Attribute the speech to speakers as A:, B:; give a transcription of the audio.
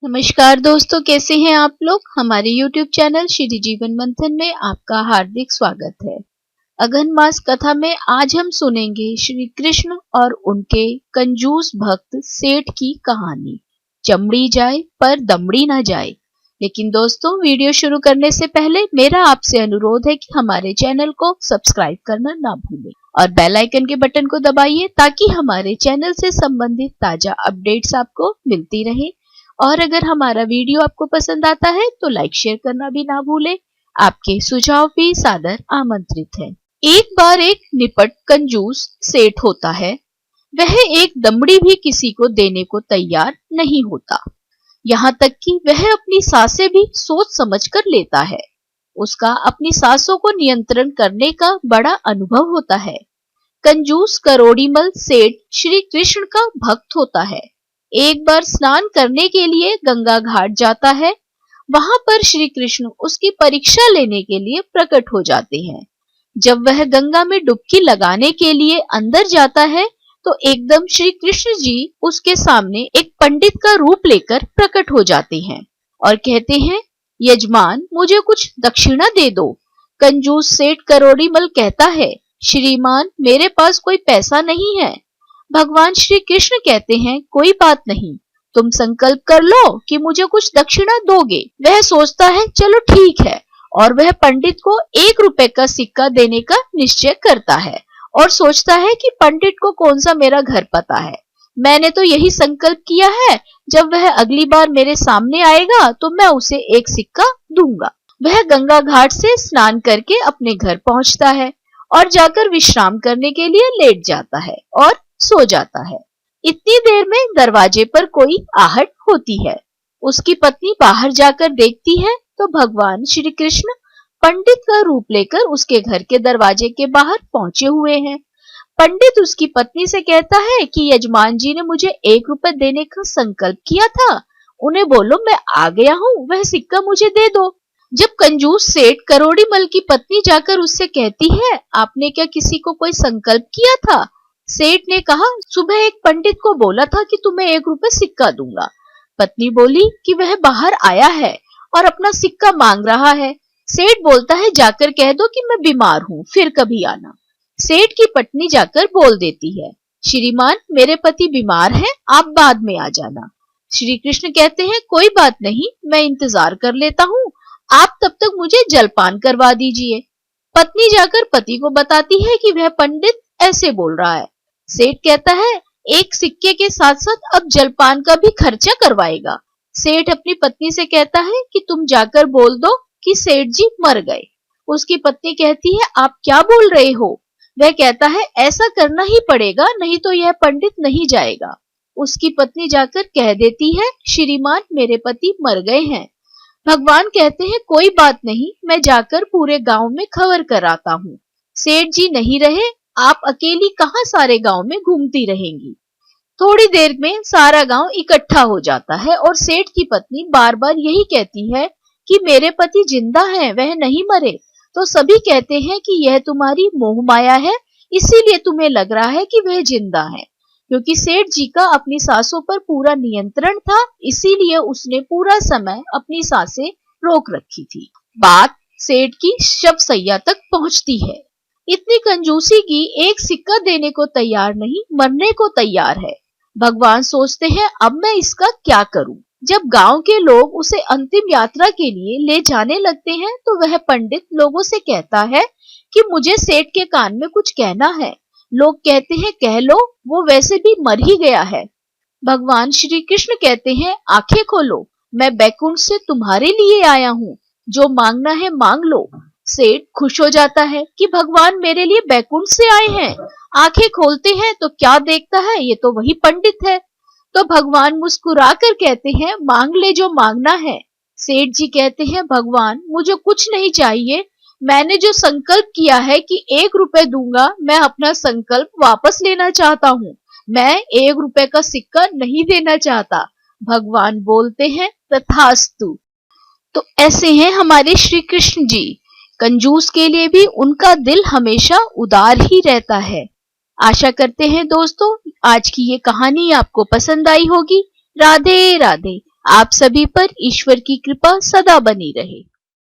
A: नमस्कार दोस्तों, कैसे हैं आप लोग। हमारे YouTube चैनल श्री जीवन मंथन में आपका हार्दिक स्वागत है। अघन मास कथा में आज हम सुनेंगे श्री कृष्ण और उनके कंजूस भक्त सेठ की कहानी। चमड़ी जाए पर दमड़ी ना जाए। लेकिन दोस्तों, वीडियो शुरू करने से पहले मेरा आपसे अनुरोध है कि हमारे चैनल को सब्सक्राइब करना ना भूलें और बेल आइकन के बटन को दबाइए ताकि हमारे चैनल से संबंधित ताजा अपडेट्स आपको मिलती रहे। और अगर हमारा वीडियो आपको पसंद आता है तो लाइक शेयर करना भी ना भूलें। आपके सुझाव भी सादर आमंत्रित है। एक बार एक निपट कंजूस सेठ होता है। वह एक दमड़ी भी किसी को देने को तैयार नहीं होता। यहाँ तक कि वह अपनी सांसें भी सोच समझ कर लेता है। उसका अपनी सांसों को नियंत्रण करने का बड़ा अनुभव होता है। कंजूस करोड़ीमल सेठ श्री कृष्ण का भक्त होता है। एक बार स्नान करने के लिए गंगा घाट जाता है। वहां पर श्री कृष्ण उसकी परीक्षा लेने के लिए प्रकट हो जाते हैं। जब वह गंगा में डुबकी लगाने के लिए अंदर जाता है तो एकदम श्री कृष्ण जी उसके सामने एक पंडित का रूप लेकर प्रकट हो जाते हैं और कहते हैं, यजमान, मुझे कुछ दक्षिणा दे दो। कंजूस सेठ करोड़ीमल कहता है, श्रीमान, मेरे पास कोई पैसा नहीं है। भगवान श्री कृष्ण कहते हैं, कोई बात नहीं, तुम संकल्प कर लो कि मुझे कुछ दक्षिणा दोगे। वह सोचता है, चलो ठीक है, और वह पंडित को 1 रुपए का सिक्का देने का निश्चय करता है और सोचता है कि पंडित को कौन सा मेरा घर पता है। मैंने तो यही संकल्प किया है, जब वह अगली बार मेरे सामने आएगा तो मैं उसे 1 सिक्का दूंगा। वह गंगा घाट से स्नान करके अपने घर पहुंचता है और जाकर विश्राम करने के लिए लेट जाता है और सो जाता है। इतनी देर में दरवाजे पर कोई आहट होती है। उसकी पत्नी बाहर जाकर देखती है तो भगवान श्री कृष्ण पंडित का रूप लेकर उसके घर के दरवाजे के बाहर पहुंचे हुए हैं। पंडित उसकी पत्नी से कहता है कि यजमान जी ने मुझे 1 रुपए देने का संकल्प किया था, उन्हें बोलो मैं आ गया हूँ, वह सिक्का मुझे दे दो। जब कंजूस सेठ करोड़ीमल की पत्नी जाकर उससे कहती है, आपने क्या किसी को कोई संकल्प किया था? सेठ ने कहा, सुबह एक पंडित को बोला था कि तुम्हें 1 रुपए सिक्का दूंगा। पत्नी बोली कि वह बाहर आया है और अपना सिक्का मांग रहा है। सेठ बोलता है, जाकर कह दो कि मैं बीमार हूँ, फिर कभी आना। सेठ की पत्नी जाकर बोल देती है, श्रीमान, मेरे पति बीमार हैं, आप बाद में आ जाना। श्री कृष्ण कहते हैं, कोई बात नहीं, मैं इंतजार कर लेता हूँ, आप तब तक मुझे जलपान करवा दीजिए। पत्नी जाकर पति को बताती है कि वह पंडित ऐसे बोल रहा है। सेठ कहता है, 1 सिक्के के साथ साथ अब जलपान का भी खर्चा करवाएगा। सेठ अपनी पत्नी से कहता है कि तुम जाकर बोल दो कि सेठ जी मर गए। उसकी पत्नी कहती है, आप क्या बोल रहे हो? वह कहता है, ऐसा करना ही पड़ेगा, नहीं तो यह पंडित नहीं जाएगा। उसकी पत्नी जाकर कह देती है, श्रीमान, मेरे पति मर गए हैं। भगवान कहते हैं, कोई बात नहीं, मैं जाकर पूरे गांव में खबर कराता हूँ। सेठ जी नहीं रहे, आप अकेली कहाँ सारे गांव में घूमती रहेंगी। थोड़ी देर में सारा गांव इकट्ठा हो जाता है और सेठ की पत्नी बार बार यही कहती है कि मेरे पति जिंदा हैं, वह नहीं मरे। तो सभी कहते हैं कि यह तुम्हारी मोह माया है, इसीलिए तुम्हें लग रहा है कि वह जिंदा है। क्योंकि सेठ जी का अपनी सांसों पर पूरा नियंत्रण था, इसीलिए उसने पूरा समय अपनी सांसें रोक रखी थी। बात सेठ की शवसैया तक पहुंचती है। इतनी कंजूसी की, 1 सिक्का देने को तैयार नहीं, मरने को तैयार है। भगवान सोचते हैं, अब मैं इसका क्या करूं। जब गांव के लोग उसे अंतिम यात्रा के लिए ले जाने लगते हैं तो वह पंडित लोगों से कहता है कि मुझे सेठ के कान में कुछ कहना है। लोग कहते हैं, कह लो, वो वैसे भी मर ही गया है। भगवान श्री कृष्ण कहते हैं, आंखें खोलो, मैं बैकुंठ से तुम्हारे लिए आया हूँ, जो मांगना है मांग लो। सेठ खुश हो जाता है कि भगवान मेरे लिए बैकुंठ से आए हैं। आंखें खोलते हैं तो क्या देखता है, ये तो वही पंडित है। तो भगवान मुस्कुराकर कहते हैं, मांग ले जो मांगना है। सेठ जी कहते हैं, भगवान, मुझे कुछ नहीं चाहिए, मैंने जो संकल्प किया है कि 1 रुपए दूंगा, मैं अपना संकल्प वापस लेना चाहता हूँ। मैं 1 रुपए का सिक्का नहीं देना चाहता। भगवान बोलते हैं, तथास्तु। तो ऐसे हैं हमारे श्री कृष्ण जी। कंजूस के लिए भी उनका दिल हमेशा उदार ही रहता है। आशा करते हैं दोस्तों, आज की ये कहानी आपको पसंद आई होगी। राधे राधे। आप सभी पर ईश्वर की कृपा सदा बनी रहे।